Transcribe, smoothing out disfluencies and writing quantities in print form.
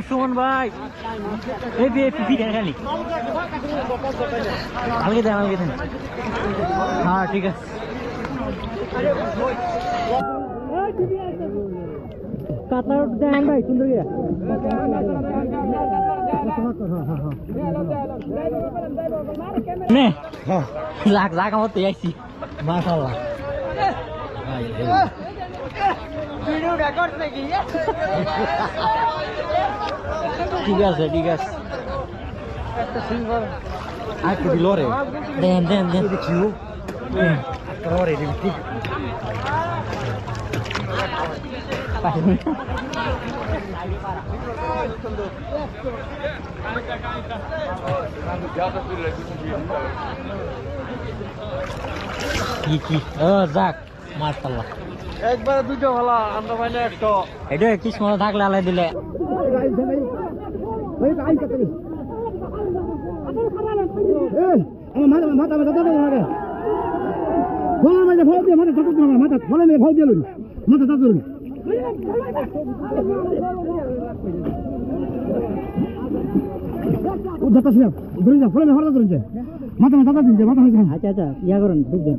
সুমন ভাই খালি আমাকে দেন হ্যাঁ ঠিক আছে কাতলা দেন ভাই সুন্দর লাখ লাখ আমার তো আইছি মাশাআল্লাহ ঠিক আছে ঠিক আছে দেন দেন দেন কি যাক মাশাআল্লাহ একবারে দুটো ভালো আমরা মানে একটা এটা কিসমত থাকলে আলাই দিলে আচ্ছা আচ্ছা ইয়া করুন বুঝবেন